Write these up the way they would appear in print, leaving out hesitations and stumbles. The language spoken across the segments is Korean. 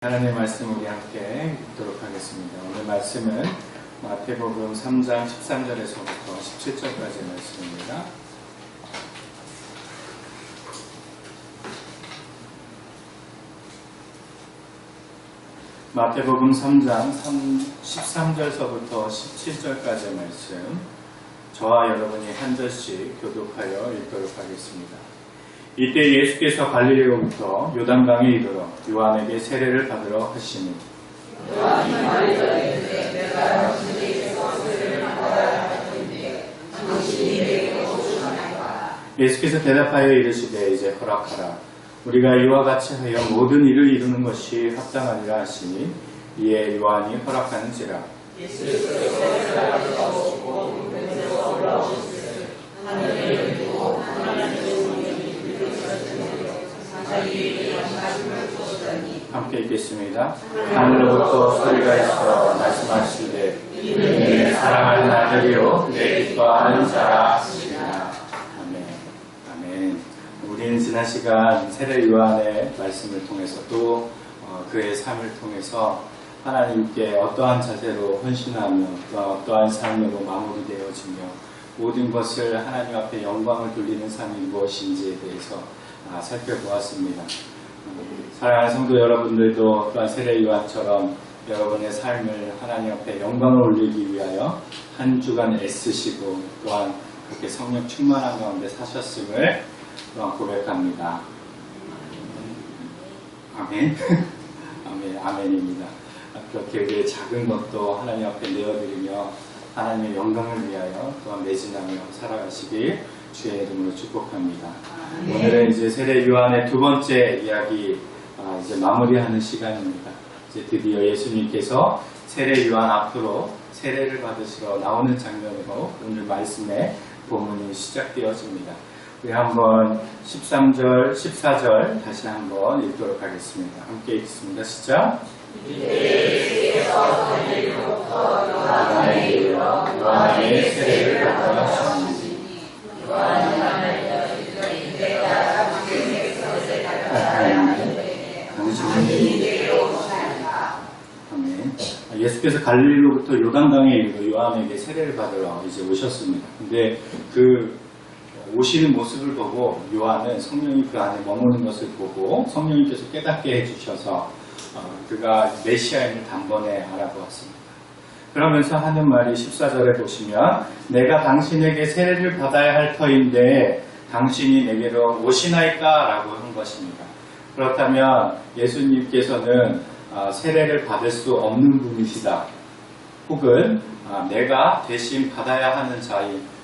하나님의 말씀 우리 함께 읽도록 하겠습니다. 오늘 말씀은 마태복음 3장 13절에서부터 17절까지 말씀입니다. 마태복음 3장 13절서부터 17절까지 말씀, 저와 여러분이 한 절씩 교독하여 읽도록 하겠습니다. 이때 예수께서 갈릴리로부터 요단강에 이르러 요한에게 세례를 받으러 하시니 요한이 말하기를 내가 당신에게서 세례를 받아야 할 터인데 당신이 내게 오시나이까. 예수께서 대답하여 이르시되 이제 허락하라. 우리가 이와 같이 하여 모든 일을 이루는 것이 합당하리라 하시니 이에 요한이 허락하는지라. 예수께서 세례를 받으시고 물에서 올라오시되 하늘을 두고 하나님의 함께 읽겠습니다. 하늘로부터 소리가 있어 말씀하시되 이는 사랑하는 아들이요 내 기뻐하는 자라. 아멘. 아멘. 우리는 지난 시간 세례 요한의 말씀을 통해서 또 그의 삶을 통해서 하나님께 어떠한 자세로 헌신하며 또 어떠한 삶으로 마무리되어지며 모든 것을 하나님 앞에 영광을 돌리는 삶이 무엇인지에 대해서 살펴보았습니다. 사랑하는 성도 여러분들도 또한 세례 요한처럼 여러분의 삶을 하나님 앞에 영광을 올리기 위하여 한 주간 애쓰시고 또한 그렇게 성령 충만한 가운데 사셨음을 또한 고백합니다. 아멘. 아멘. 아멘입니다. 그렇게 우리의 작은 것도 하나님 앞에 내어드리며 하나님의 영광을 위하여 또한 매진하며 살아가시길 주의 이름으로 축복합니다. 오늘은 이제 세례 요한의 두 번째 이야기 이제 마무리하는 시간입니다. 이제 드디어 예수님께서 세례 요한 앞으로 세례를 받으시러 나오는 장면으로 오늘 말씀의 본문이 시작되어집니다. 우리 한번 13절, 14절 다시 한번 읽도록 하겠습니다. 함께 읽습니다. 시작. 예수께서 갈릴리로부터 요한에 이르러 요한의 세례를 받으러 하셨는지 요한이 말하기를 내가 당신에게서 세례를 받아야 하는데 당신이 내게 오시나이까. 아멘. 예수께서 갈릴리로부터 요단강에 이르러 요한에게 세례를 받으러 이제 오셨습니다. 근데 그 오시는 모습을 보고 요한은 성령이 그 안에 머무는 것을 보고 성령님께서 깨닫게 해주셔서 그가 메시아임을 단번에 알아보았습니다. 그러면서 하는 말이 14절에 보시면 내가 당신에게 세례를 받아야 할 터인데 당신이 내게로 오시나이까? 라고 한 것입니다. 그렇다면 예수님께서는 세례를 받을 수 없는 분이시다. 혹은 내가 대신 받아야 하는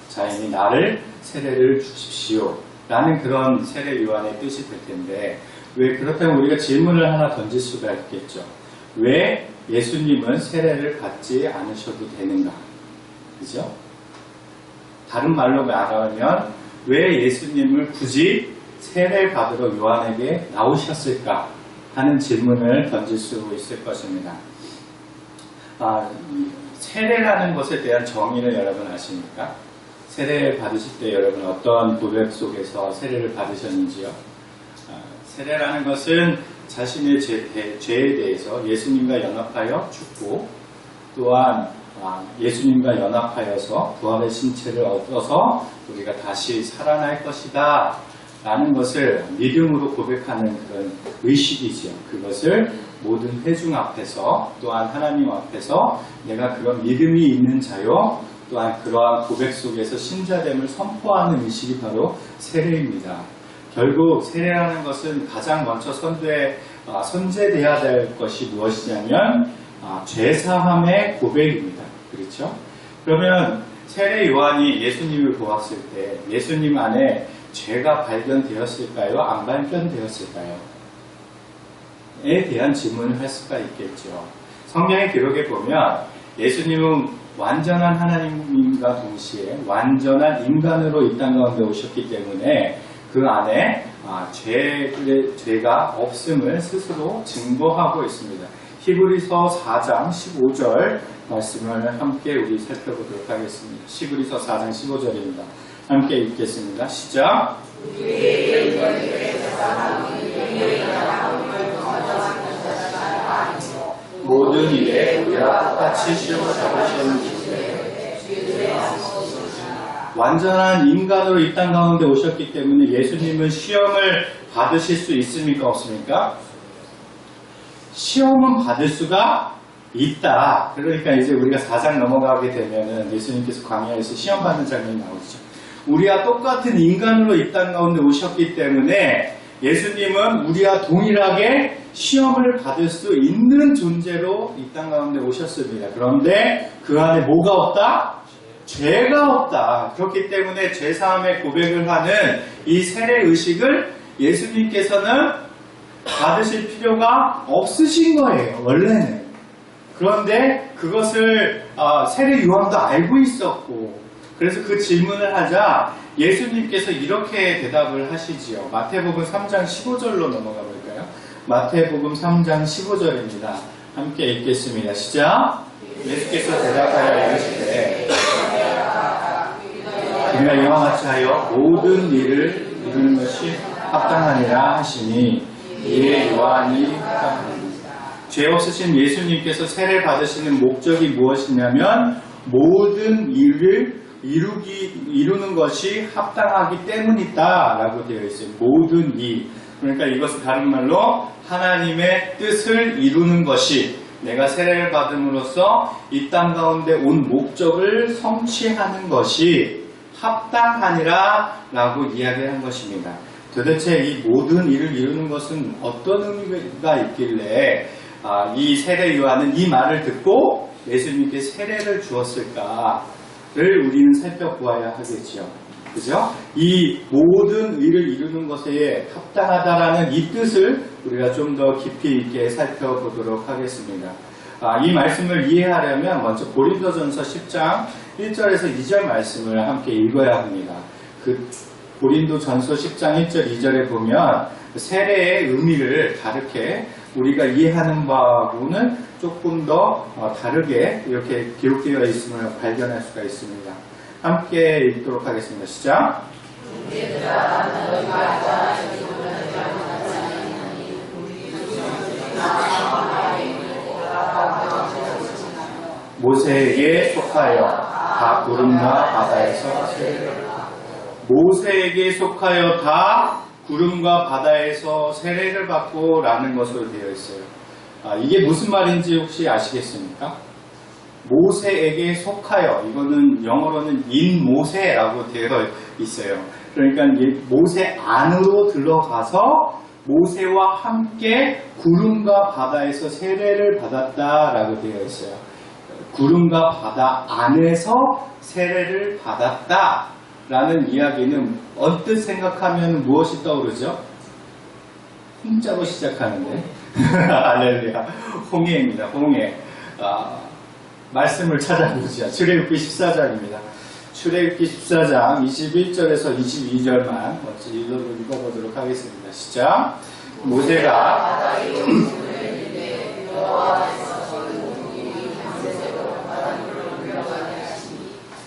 자인이 나를 세례를 주십시오. 라는 그런 세례 요한의 뜻이 될 텐데 왜 그렇다면 우리가 질문을 하나 던질 수가 있겠죠. 왜 예수님은 세례를 받지 않으셔도 되는가? 그죠? 다른 말로 말하면 왜 예수님을 굳이 세례를 받으러 요한에게 나오셨을까? 하는 질문을 던질 수 있을 것입니다. 세례라는 것에 대한 정의를 여러분 아십니까? 세례를 받으실 때 여러분 어떤 고백 속에서 세례를 받으셨는지요? 세례라는 것은 자신의 죄에 대해서 예수님과 연합하여 죽고 또한 예수님과 연합하여서 부활의 신체를 얻어서 우리가 다시 살아날 것이다 라는 것을 믿음으로 고백하는 그런 의식이지요. 그것을 모든 회중 앞에서 또한 하나님 앞에서 내가 그런 믿음이 있는 자요 또한 그러한 고백 속에서 신자됨을 선포하는 의식이 바로 세례입니다. 결국 세례라는 것은 가장 먼저 선제되어야 될 것이 무엇이냐면 죄사함의 고백입니다. 그렇죠? 그러면 세례 요한이 예수님을 보았을 때 예수님 안에 죄가 발견되었을까요? 안 발견되었을까요? 에 대한 질문을 할 수가 있겠죠. 성경의 기록에 보면 예수님은 완전한 하나님과 동시에 완전한 인간으로 이 땅 가운데 오셨기 때문에 그 안에 죄가 없음을 스스로 증거하고 있습니다. 히브리서 4장 15절 말씀을 함께 우리 살펴보도록 하겠습니다. 히브리서 4장 15절입니다. 함께 읽겠습니다. 시작. 모든 일에 우리와 똑같이 시험을 받으시는 주시되 완전한 인간으로 이 땅 가운데 오셨기 때문에 예수님은 시험을 받으실 수 있습니까? 없습니까? 시험은 받을 수가 있다. 그러니까 이제 우리가 4장 넘어가게 되면은 예수님께서 광야에서 시험 받는 장면이 나오죠. 우리와 똑같은 인간으로 이 땅 가운데 오셨기 때문에 예수님은 우리와 동일하게 시험을 받을 수 있는 존재로 이 땅 가운데 오셨습니다. 그런데 그 안에 뭐가 없다? 죄가 없다. 그렇기 때문에 죄사함의 고백을 하는 이 세례의식을 예수님께서는 받으실 필요가 없으신 거예요. 원래는. 그런데 그것을 세례 요한도 알고 있었고, 그래서 그 질문을 하자 예수님께서 이렇게 대답을 하시지요. 마태복음 3장 15절로 넘어가 볼까요? 마태복음 3장 15절입니다. 함께 읽겠습니다. 시작. 예수께서 대답하여 이르시되 우리가 이와 같이 하여 모든 일을 이루는 것이 합당하니라 하시니 이에 요한이 합당합니다. 죄 없으신 예수님께서 세례 받으시는 목적이 무엇이냐면 모든 일을 이루는 것이 합당하기 때문이다 라고 되어 있어요. 모든 일. 그러니까 이것은 다른 말로 하나님의 뜻을 이루는 것이, 내가 세례를 받음으로써 이 땅 가운데 온 목적을 성취하는 것이 합당하니라 라고 이야기한 것입니다. 도대체 이 모든 일을 이루는 것은 어떤 의미가 있길래 이 세례 요한은 이 말을 듣고 예수님께 세례를 주었을까를 우리는 살펴보아야 하겠지요. 그죠? 이 모든 일을 이루는 것에 합당하다라는 이 뜻을 우리가 좀 더 깊이 있게 살펴보도록 하겠습니다. 이 말씀을 이해하려면 먼저 고린도전서 10장 1절에서 2절 말씀을 함께 읽어야 합니다. 그 고린도전서 10장 1절 2절에 보면 세례의 의미를 다르게 우리가 이해하는 바하고는 조금 더 다르게 이렇게 기록되어 있음을 발견할 수가 있습니다. 함께 읽도록 하겠습니다. 시작. 모세에게 속하여 다 구름과 바다에서 세례를 모세에게 속하여 다 구름과 바다에서 세례를 받고 라는 것으로 되어 있어요. 이게 무슨 말인지 혹시 아시겠습니까? 모세에게 속하여, 이거는 영어로는 인 모세라고 되어 있어요. 그러니까 모세 안으로 들어가서 모세와 함께 구름과 바다에서 세례를 받았다라고 되어 있어요. 구름과 바다 안에서 세례를 받았다라는 이야기는 언뜻 생각하면 무엇이 떠오르죠? 홍자로 시작하는데 할렐루야, 홍해입니다. 홍해. 말씀을 찾아보죠. 출애굽기 14장입니다. 출애굽기 14장 21절에서 22절만 읽어보도록 하겠습니다. 시작. 모세가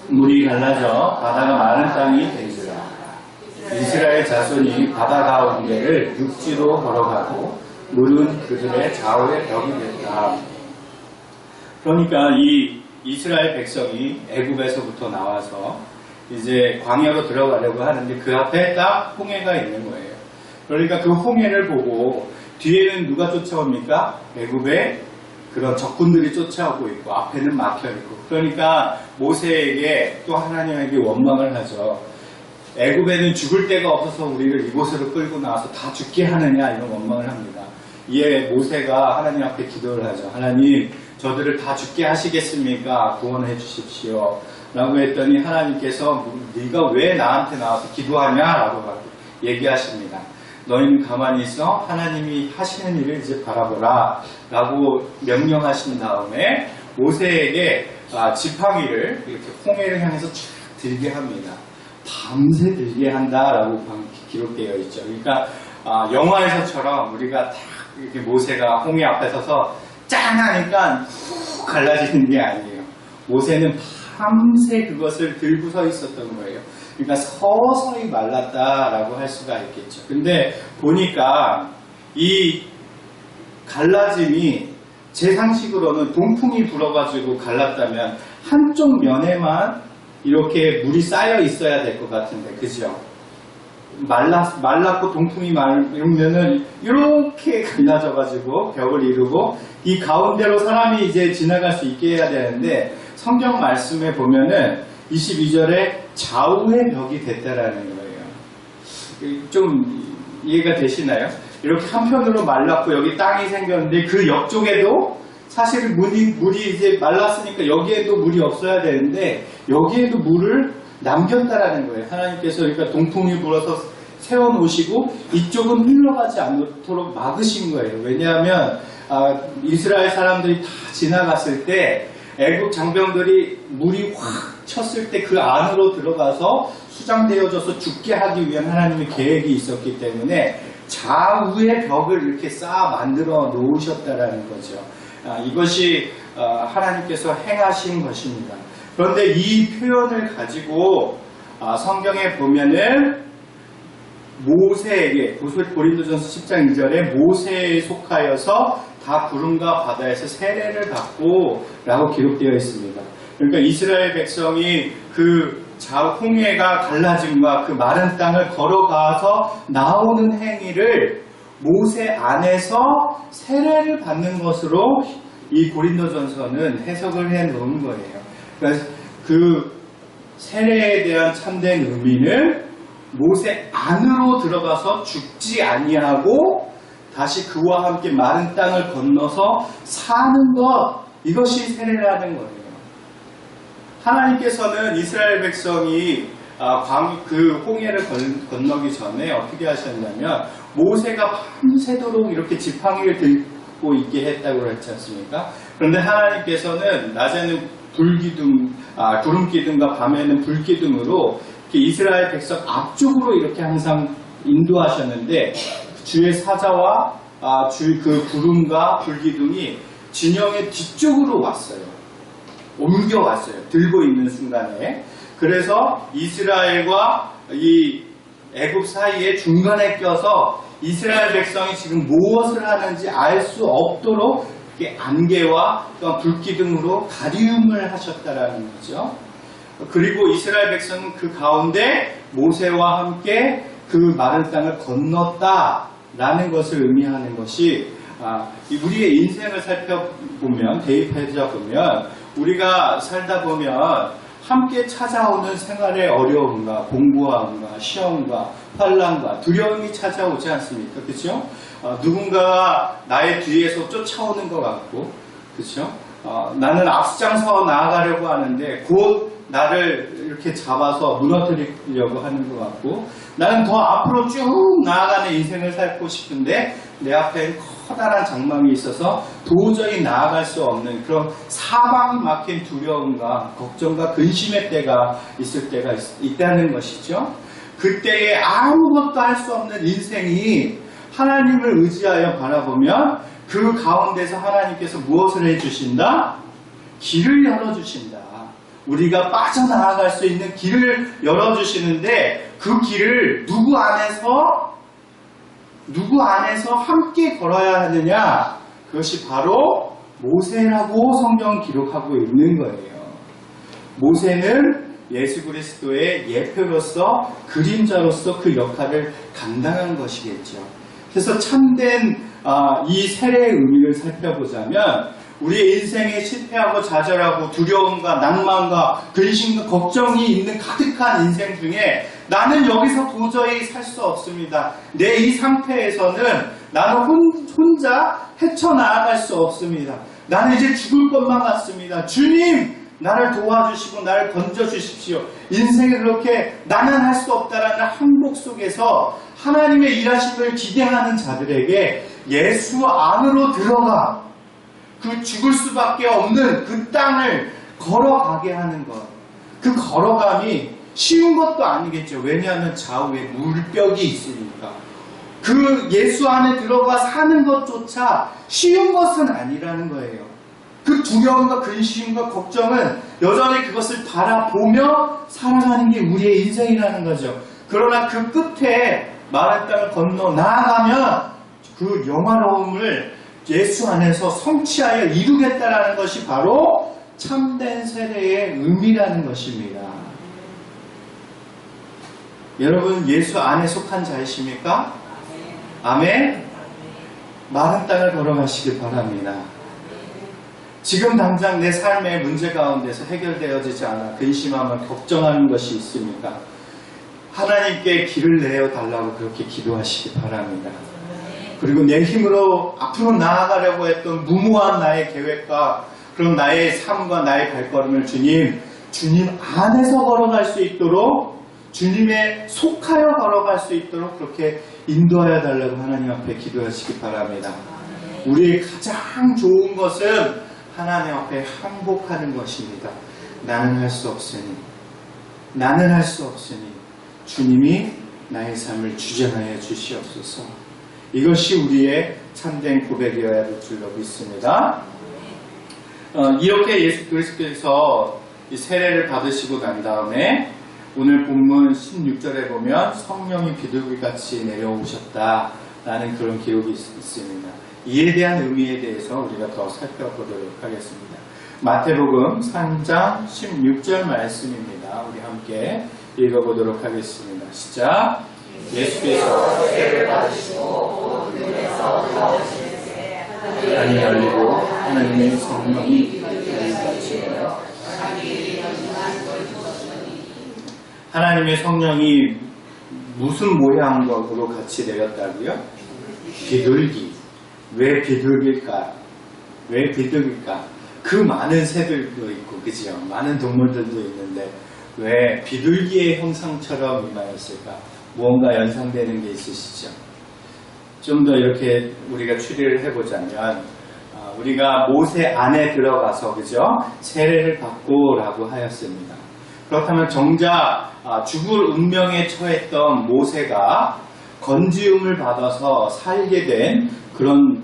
물이 갈라져 바다가 마른 땅이 되니라. 이스라엘 자손이 바다 가운데를 육지로 걸어가고 물은 그들의 좌우의 벽이 됐다. 그러니까 이 이스라엘 백성이 애굽에서부터 나와서 이제 광야로 들어가려고 하는데 그 앞에 딱 홍해가 있는 거예요. 그러니까 그 홍해를 보고 뒤에는 누가 쫓아옵니까? 애굽의 그런 적군들이 쫓아오고 있고 앞에는 막혀 있고, 그러니까 모세에게 또 하나님에게 원망을 하죠. 애굽에는 죽을 데가 없어서 우리를 이곳으로 끌고 나와서 다 죽게 하느냐, 이런 원망을 합니다. 이에 모세가 하나님 앞에 기도를 하죠. 하나님, 저들을 다 죽게 하시겠습니까? 구원해 주십시오. 라고 했더니 하나님께서 네가 왜 나한테 나와서 기도하냐? 라고 얘기하십니다. 너희는 가만히 있어 하나님이 하시는 일을 이제 바라보라 라고 명령하신 다음에 모세에게 지팡이를 이렇게 홍해를 향해서 쫙 들게 합니다. 밤새 들게 한다라고 기록되어 있죠. 그러니까 영화에서처럼 우리가 딱 이렇게 모세가 홍해 앞에 서서 짠 하니까 훅 갈라지는 게 아니에요. 모세는 밤새 그것을 들고 서 있었던 거예요. 그러니까 서서히 말랐다라고 할 수가 있겠죠. 근데 보니까 이 갈라짐이 제 상식으로는 동풍이 불어가지고 갈랐다면 한쪽 면에만 이렇게 물이 쌓여 있어야 될 것 같은데, 그죠? 말랐고 동풍이 말으면은 이렇게 갈라져가지고 벽을 이루고 이 가운데로 사람이 이제 지나갈 수 있게 해야 되는데, 성경 말씀에 보면은 22절에 좌우의 벽이 됐다라는 거예요. 좀 이해가 되시나요? 이렇게 한편으로 말랐고 여기 땅이 생겼는데 그 옆쪽에도 사실 물이 이제 말랐으니까 여기에도 물이 없어야 되는데 여기에도 물을 남겼다라는 거예요. 하나님께서 그러니까 동풍이 불어서 세워놓으시고 이쪽은 흘러가지 않도록 막으신 거예요. 왜냐하면 이스라엘 사람들이 다 지나갔을 때 애국 장병들이 물이 확 쳤을 때 그 안으로 들어가서 수장되어져서 죽게 하기 위한 하나님의 계획이 있었기 때문에 좌우의 벽을 이렇게 쌓아 만들어 놓으셨다라는 거죠. 이것이 하나님께서 행하신 것입니다. 그런데 이 표현을 가지고 성경에 보면은 모세에게, 고린도전서 10장 2절에 모세에 속하여서 다 구름과 바다에서 세례를 받고 라고 기록되어 있습니다. 그러니까 이스라엘 백성이 그 홍해가 갈라짐과 그 마른 땅을 걸어가서 나오는 행위를 모세 안에서 세례를 받는 것으로 이 고린도전서는 해석을 해 놓은 거예요. 그래서 그 세례에 대한 참된 의미는 모세 안으로 들어가서 죽지 아니하고 다시 그와 함께 마른 땅을 건너서 사는 것, 이것이 세례라는 거예요. 하나님께서는 이스라엘 백성이 그 홍해를 건너기 전에 어떻게 하셨냐면 모세가 밤새도록 이렇게 지팡이를 들고 있게 했다고 했지 않습니까? 그런데 하나님께서는 낮에는 구름기둥과 밤에는 불기둥으로 이스라엘 백성 앞쪽으로 이렇게 항상 인도하셨는데 주의 사자와 그 구름과 불기둥이 진영의 뒤쪽으로 왔어요. 옮겨왔어요. 들고 있는 순간에. 그래서 이스라엘과 이 애굽 사이에 중간에 껴서 이스라엘 백성이 지금 무엇을 하는지 알 수 없도록 안개와 불기둥으로 가리움을 하셨다라는 거죠. 그리고 이스라엘 백성은 그 가운데 모세와 함께 그 마른 땅을 건넜다라는 것을 의미하는 것이 우리의 인생을 살펴보면, 대입해서 보면 우리가 살다 보면 함께 찾아오는 생활의 어려움과 공부함과 시험과 환난과 두려움이 찾아오지 않습니까? 그렇죠? 누군가가 나의 뒤에서 쫓아오는 것 같고, 그렇죠? 나는 앞장서 나아가려고 하는데 곧 나를 이렇게 잡아서 무너뜨리려고 하는 것 같고, 나는 더 앞으로 쭉 나아가는 인생을 살고 싶은데 내 앞에 커다란 장막이 있어서 도저히 나아갈 수 없는 그런 사방이 막힌 두려움과 걱정과 근심의 때가 있을 때가 있다는 것이죠. 그때에 아무것도 할 수 없는 인생이 하나님을 의지하여 바라보면 그 가운데서 하나님께서 무엇을 해주신다? 길을 열어주신다. 우리가 빠져나갈 수 있는 길을 열어주시는데 그 길을 누구 안에서 함께 걸어야 하느냐? 그것이 바로 모세라고 성경은 기록하고 있는 거예요. 모세는 예수 그리스도의 예표로서 그림자로서 그 역할을 감당한 것이겠죠. 그래서 참된 이 세례의 의미를 살펴보자면 우리의 인생에 실패하고 좌절하고 두려움과 낭만과 근심과 걱정이 있는 가득한 인생 중에 나는 여기서 도저히 살 수 없습니다. 내 이 상태에서는 나는 혼자 헤쳐나아갈 수 없습니다. 나는 이제 죽을 것만 같습니다. 주님! 나를 도와주시고 나를 건져주십시오. 인생에 그렇게 나는 할 수 없다라는 항복 속에서 하나님의 일하심을 기대하는 자들에게 예수 안으로 들어가 그 죽을 수밖에 없는 그 땅을 걸어가게 하는 것. 그 걸어감이 쉬운 것도 아니겠죠. 왜냐하면 좌우에 물벽이 있으니까. 그 예수 안에 들어가 사는 것조차 쉬운 것은 아니라는 거예요. 그 두려움과 근심과 걱정은 여전히 그것을 바라보며 살아가는 게 우리의 인생이라는 거죠. 그러나 그 끝에 마른 땅을 건너 나아가면 그 영화로움을 예수 안에서 성취하여 이루겠다라는 것이 바로 참된 세례의 의미라는 것입니다. 여러분 예수 안에 속한 자이십니까? 아멘. 마른 땅을 걸어가시길 바랍니다. 지금 당장 내 삶의 문제 가운데서 해결되어지지 않아 근심하며 걱정하는 것이 있습니까? 하나님께 길을 내어달라고 그렇게 기도하시기 바랍니다. 그리고 내 힘으로 앞으로 나아가려고 했던 무모한 나의 계획과 그런 나의 삶과 나의 발걸음을 주님 안에서 걸어갈 수 있도록 주님에 속하여 걸어갈 수 있도록 그렇게 인도하여 달라고 하나님 앞에 기도하시기 바랍니다. 우리의 가장 좋은 것은 하나님 앞에 항복하는 것입니다. 나는 할 수 없으니 주님이 나의 삶을 주장하여 주시옵소서. 이것이 우리의 참된 고백이어야 될 줄로 믿습니다. 이렇게 예수 그리스도께서 이 세례를 받으시고 난 다음에 오늘 본문 16절에 보면 성령이 비둘기같이 내려오셨다라는 그런 기록이 있습니다. 이에 대한 의미에 대해서 우리가 더 살펴보도록 하겠습니다. 마태복음 3장 16절 말씀입니다. 우리 함께 읽어보도록 하겠습니다. 시작. 예수께서 세례를 받으시고 눈에서 나오시는데 하늘이 열리고 하나님의 성령이 비둘기같이 내려 하나님의 성령이 무슨 모양으로 같이 내렸다고요? 비둘기. 왜 비둘기일까? 그 많은 새들도 있고, 그죠? 많은 동물들도 있는데, 왜 비둘기의 형상처럼 임하였을까? 무언가 연상되는 게 있으시죠? 좀 더 이렇게 우리가 추리를 해보자면, 우리가 모세 안에 들어가서, 그죠? 세례를 받고라고 하였습니다. 그렇다면 정작 죽을 운명에 처했던 모세가 건지움을 받아서 살게 된 그런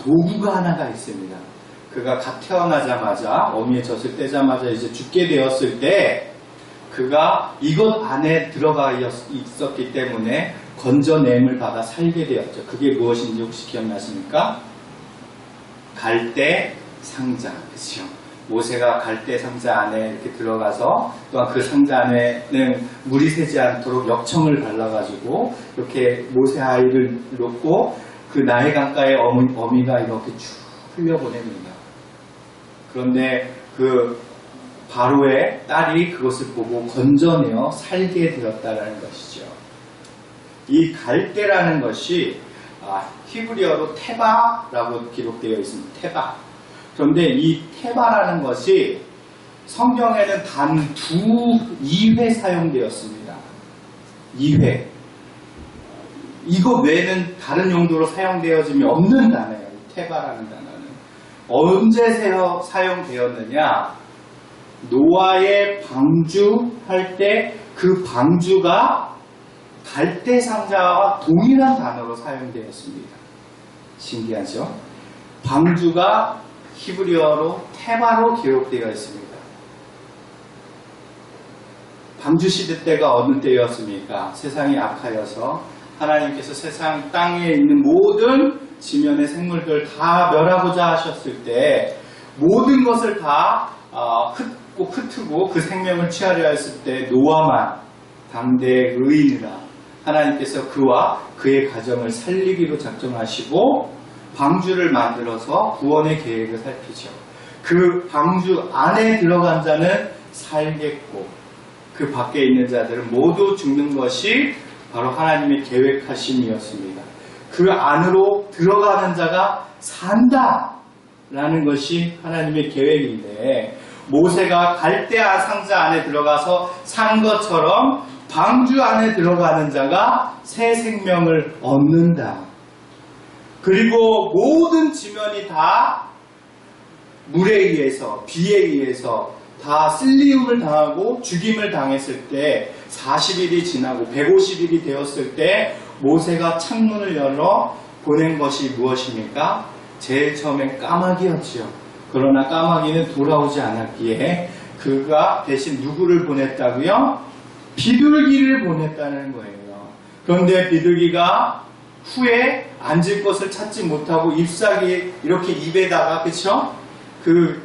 도구가 하나가 있습니다. 그가 갓 태어나자마자 어미에 젖을 떼자마자 이제 죽게 되었을 때 그가 이것 안에 들어가 있었기 때문에 건져냄을 받아 살게 되었죠. 그게 무엇인지 혹시 기억나십니까? 갈대 상자, 그렇죠? 모세가 갈대 상자 안에 이렇게 들어가서 또한 그 상자 안에는 물이 새지 않도록 역청을 발라가지고 이렇게 모세 아이를 놓고 그 나일 강가에 어미가 이렇게 쭉 흘려보냅니다. 그런데 그 바로의 딸이 그것을 보고 건져내어 살게 되었다는 것이죠. 이 갈대라는 것이 히브리어로 테바라고 기록되어 있습니다. 테바. 그런데 이 테바라는 것이 성경에는 단 2회 사용되었습니다. 2회. 이거 외에는 다른 용도로 사용되어짐이 없는 단어예요. 테바라는 단어는. 언제 사용되었느냐? 노아의 방주할 때 그 방주가 갈대 상자와 동일한 단어로 사용되었습니다. 신기하죠? 방주가 히브리어로 테바로 기록되어 있습니다. 방주 시대 때가 어느 때였습니까? 세상이 악하여서 하나님께서 세상 땅에 있는 모든 지면의 생물들 다 멸하고자 하셨을 때 모든 것을 다 흩고 그 생명을 취하려 했을 때 노아만 당대의 의인이라 하나님께서 그와 그의 가정을 살리기로 작정하시고 방주를 만들어서 구원의 계획을 살피죠. 그 방주 안에 들어간 자는 살겠고 그 밖에 있는 자들은 모두 죽는 것이 바로 하나님의 계획하심이었습니다. 그 안으로 들어가는 자가 산다라는 것이 하나님의 계획인데 모세가 갈대아 상자 안에 들어가서 산 것처럼 방주 안에 들어가는 자가 새 생명을 얻는다. 그리고 모든 지면이 다 물에 의해서 비에 의해서 다 쓸리움을 당하고 죽임을 당했을 때 40일이 지나고 150일이 되었을 때 모세가 창문을 열어 보낸 것이 무엇입니까? 제일 처음엔 까마귀였지요. 그러나 까마귀는 돌아오지 않았기에 그가 대신 누구를 보냈다고요? 비둘기를 보냈다는 거예요. 그런데 비둘기가 후에 앉을 곳을 찾지 못하고 잎사귀 이렇게 입에다가 그쵸? 그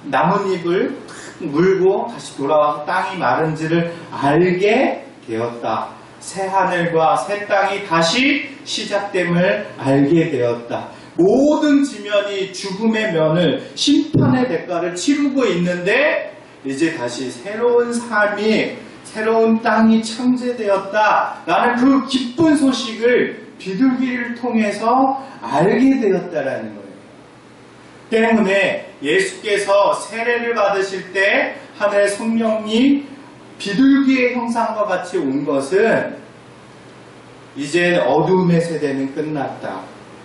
나뭇잎을 물고 다시 돌아와서 땅이 마른지를 알게 되었다. 새 하늘과 새 땅이 다시 시작됨을 알게 되었다. 모든 지면이 죽음의 면을 심판의 대가를 치르고 있는데 이제 다시 새로운 삶이 새로운 땅이 창제되었다라는 그 기쁜 소식을 비둘기를 통해서 알게 되었다라는 거예요. 때문에 예수께서 세례를 받으실 때 하늘의 성령이 비둘기의 형상과 같이 온 것은 이제 어두움의 세대는 끝났다.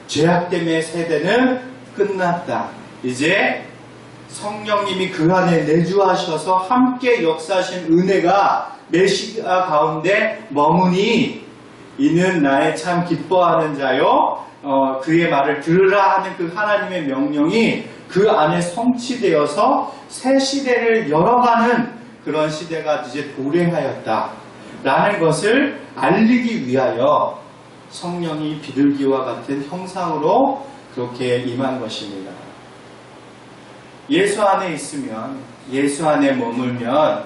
죄악됨의 세대는 끝났다. 이제 성령님이 그 안에 내주하셔서 함께 역사하신 은혜가 메시아 가운데 머무니 이는 나의 참 기뻐하는 자요 그의 말을 들으라 하는 그 하나님의 명령이 그 안에 성취되어서 새 시대를 열어가는 그런 시대가 이제 도래하였다 라는 것을 알리기 위하여 성령이 비둘기와 같은 형상으로 그렇게 임한 것입니다. 예수 안에 있으면, 예수 안에 머물면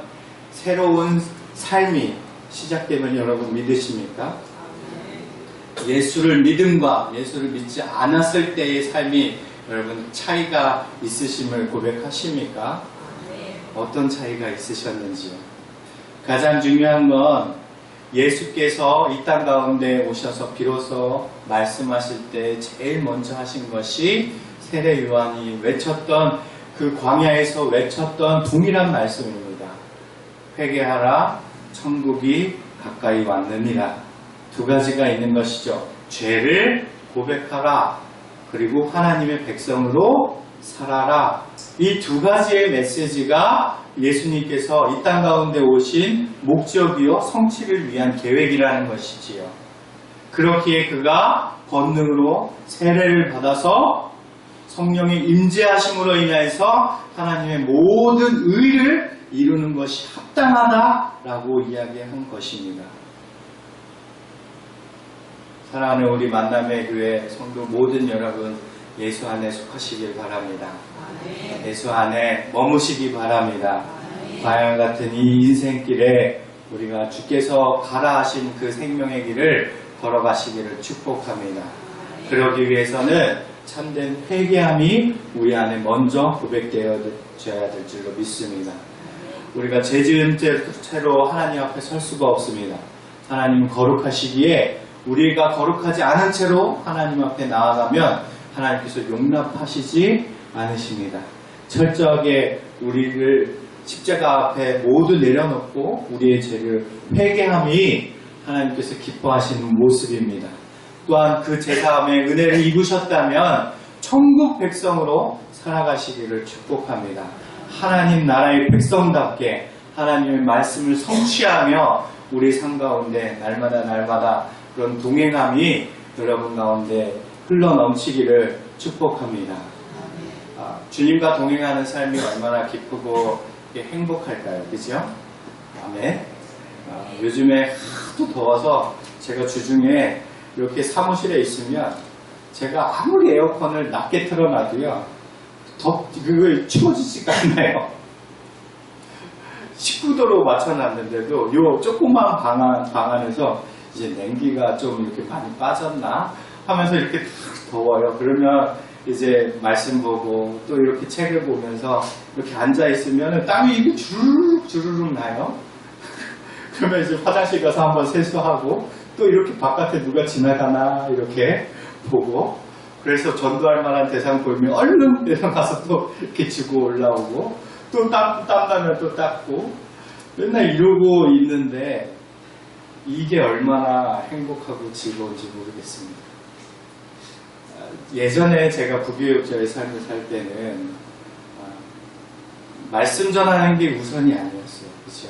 새로운 삶이 시작됨을 여러분 믿으십니까? 예수를 믿음과 예수를 믿지 않았을 때의 삶이 여러분 차이가 있으심을 고백하십니까? 어떤 차이가 있으셨는지요? 가장 중요한 건 예수께서 이 땅 가운데 오셔서 비로소 말씀하실 때 제일 먼저 하신 것이 세례 요한이 외쳤던 그 광야에서 외쳤던 동일한 말씀입니다. 회개하라, 천국이 가까이 왔느니라. 두 가지가 있는 것이죠. 죄를 고백하라, 그리고 하나님의 백성으로 살아라. 이 두 가지의 메시지가 예수님께서 이 땅 가운데 오신 목적이요 성취를 위한 계획이라는 것이지요. 그렇기에 그가 권능으로 세례를 받아서 성령의 임재하심으로 인하여서 하나님의 모든 의를 이루는 것이 합당하다라고 이야기한 것입니다. 사랑하는 우리 만남의 교회 성도 모든 여러분, 예수 안에 속하시길 바랍니다. 예수 안에 머무시기 바랍니다. 과연 같은 이 인생길에 우리가 주께서 가라 하신 그 생명의 길을 걸어가시기를 축복합니다. 그러기 위해서는 참된 회개함이 우리 안에 먼저 고백되어져야 될 줄로 믿습니다. 우리가 죄 지은 채로 하나님 앞에 설 수가 없습니다. 하나님 거룩하시기에 우리가 거룩하지 않은 채로 하나님 앞에 나아가면 하나님께서 용납하시지 않으십니다. 철저하게 우리를 십자가 앞에 모두 내려놓고 우리의 죄를 회개함이 하나님께서 기뻐하시는 모습입니다. 또한 그 제사함의 은혜를 입으셨다면 천국 백성으로 살아가시기를 축복합니다. 하나님 나라의 백성답게 하나님의 말씀을 성취하며 우리 삶 가운데 날마다 그런 동행함이 여러분 가운데 흘러넘치기를 축복합니다. 주님과 동행하는 삶이 얼마나 기쁘고 행복할까요? 그죠? 아멘. 요즘에 하도 더워서 제가 주중에 이렇게 사무실에 있으면 제가 아무리 에어컨을 낮게 틀어놔도요 그걸 추워지지가 않나요. 19도로 맞춰놨는데도 요 조그만 방 안에서 이제 냉기가 좀 이렇게 많이 빠졌나 하면서 이렇게 더워요. 그러면 이제 말씀 보고 또 이렇게 책을 보면서 이렇게 앉아 있으면 땀이 이렇게 주르륵 나요. 그러면 이제 화장실 가서 한번 세수하고 또 이렇게 바깥에 누가 지나가나 이렇게 보고, 그래서 전도할 만한 대상 보이면 얼른 내려가서 또 이렇게 지고 올라오고 또 땀 나면 또 닦고 맨날 이러고 있는데 이게 얼마나 행복하고 즐거운지 모르겠습니다. 예전에 제가 부교육자의 삶을 살 때는 말씀 전하는 게 우선이 아니었어요. 그렇죠?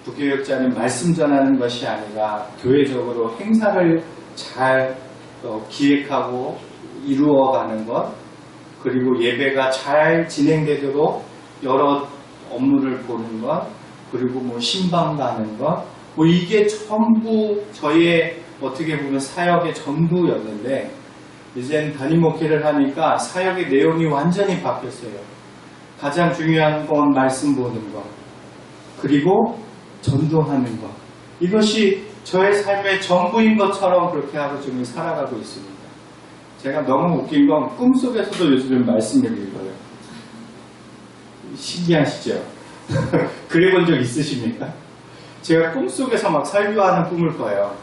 부교육자는 말씀 전하는 것이 아니라 교회적으로 행사를 잘 기획하고 이루어가는 것, 그리고 예배가 잘 진행되도록 여러 업무를 보는 것, 그리고 뭐 신방 가는 것, 뭐 이게 전부 저의 어떻게 보면 사역의 전부였는데 이젠 담임 목회를 하니까 사역의 내용이 완전히 바뀌었어요. 가장 중요한 건 말씀 보는 것, 그리고 전도하는 것. 이것이 저의 삶의 전부인 것처럼 그렇게 하루 종일 살아가고 있습니다. 제가 너무 웃긴 건 꿈속에서도 요즘 말씀을 읽어요. 신기하시죠? 그래본 적 있으십니까? 제가 꿈속에서 막 설교하는 꿈을 꿔요.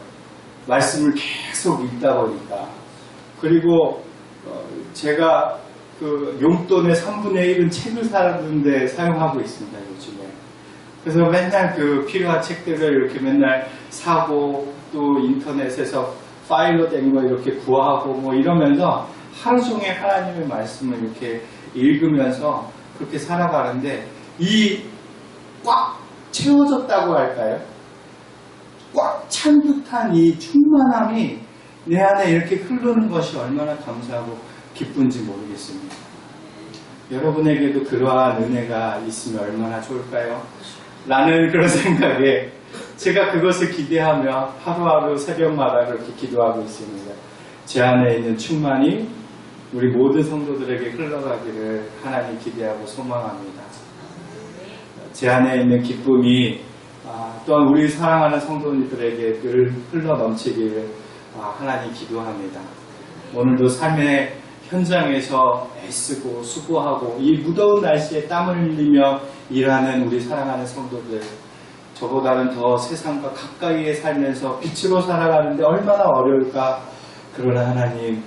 말씀을 계속 읽다 보니까. 그리고 제가 그 용돈의 3분의 1은 책을 사는데 사용하고 있습니다, 요즘에. 그래서 맨날 그 필요한 책들을 이렇게 맨날 사고 또 인터넷에서 파일로 된 거 이렇게 구하고 뭐 이러면서 하루 종일 하나님의 말씀을 이렇게 읽으면서 그렇게 살아가는데 이 꽉 채워졌다고 할까요? 꽉 찬 듯한 이 충만함이 내 안에 이렇게 흐르는 것이 얼마나 감사하고 기쁜지 모르겠습니다. 여러분에게도 그러한 은혜가 있으면 얼마나 좋을까요? 라는 그런 생각에 제가 그것을 기대하며 하루하루 새벽마다 그렇게 기도하고 있습니다. 제 안에 있는 충만이 우리 모든 성도들에게 흘러가기를 하나님 기대하고 소망합니다. 제 안에 있는 기쁨이 또한 우리 사랑하는 성도님들에게 늘 흘러넘치기를 하나님 기도합니다. 오늘도 삶의 현장에서 애쓰고 수고하고 이 무더운 날씨에 땀을 흘리며 일하는 우리 사랑하는 성도들, 저보다는 더 세상과 가까이에 살면서 빛으로 살아가는데 얼마나 어려울까. 그러나 하나님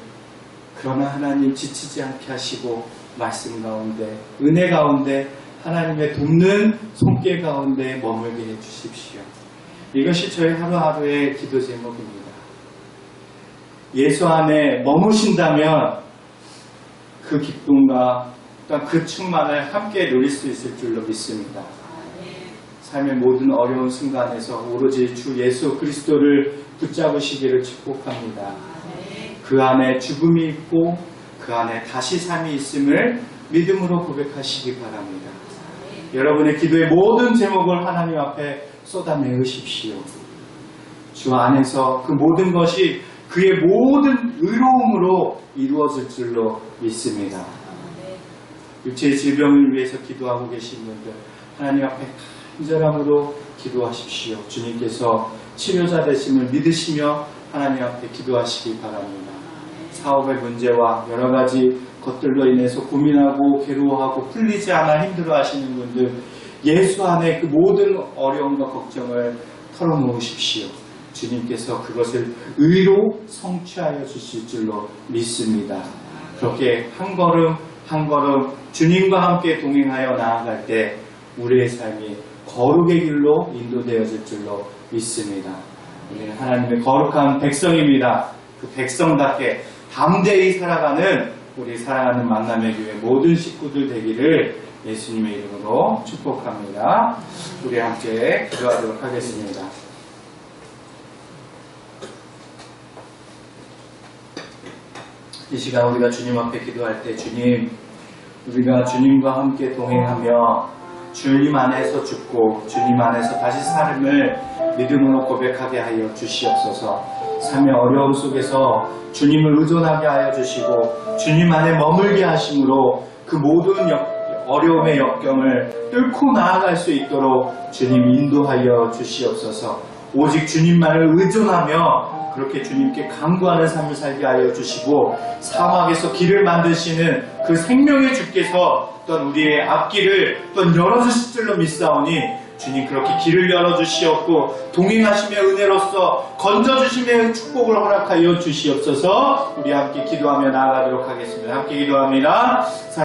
지치지 않게 하시고 말씀 가운데, 은혜 가운데, 하나님의 돕는 손길 가운데 머물게 해주십시오. 이것이 저희 하루하루의 기도 제목입니다. 예수 안에 머무신다면 그 기쁨과 그 충만을 함께 누릴 수 있을 줄로 믿습니다. 삶의 모든 어려운 순간에서 오로지 주 예수 그리스도를 붙잡으시기를 축복합니다. 그 안에 죽음이 있고 그 안에 다시 삶이 있음을 믿음으로 고백하시기 바랍니다. 여러분의 기도의 모든 제목을 하나님 앞에 쏟아내으십시오. 주 안에서 그 모든 것이 그의 모든 의로움으로 이루어질 줄로 믿습니다. 육체의 질병을 위해서 기도하고 계신 분들, 하나님 앞에 간절함으로 기도하십시오. 주님께서 치료자 되심을 믿으시며 하나님 앞에 기도하시기 바랍니다. 사업의 문제와 여러 가지 것들로 인해서 고민하고 괴로워하고 풀리지 않아 힘들어하시는 분들, 예수 안에 그 모든 어려움과 걱정을 털어놓으십시오. 주님께서 그것을 의로 성취하여 주실 줄로 믿습니다. 그렇게 한 걸음 한 걸음 주님과 함께 동행하여 나아갈 때 우리의 삶이 거룩의 길로 인도되어질 줄로 믿습니다. 우리는 하나님의 거룩한 백성입니다. 그 백성답게 담대히 살아가는 우리 사랑하는 만남의 교회 모든 식구들 되기를 예수님의 이름으로 축복합니다. 우리 함께 기도하도록 하겠습니다. 이 시간 우리가 주님 앞에 기도할 때 주님, 우리가 주님과 함께 동행하며 주님 안에서 죽고 주님 안에서 다시 삶을 믿음으로 고백하게 하여 주시옵소서. 삶의 어려움 속에서 주님을 의존하게 하여 주시고 주님 안에 머물게 하심으로 그 모든 어려움의 역경을 뚫고 나아갈 수 있도록 주님 인도하여 주시옵소서. 오직 주님만을 의존하며 그렇게 주님께 간구하는 삶을 살게 하여 주시고 사막에서 길을 만드시는 그 생명의 주께서 또한 우리의 앞길을 또한 열어주실 줄로 믿사오니 주님 그렇게 길을 열어주시옵고 동행하시며 은혜로서 건져주시며 축복을 허락하여 주시옵소서. 우리 함께 기도하며 나아가도록 하겠습니다. 함께 기도합니다.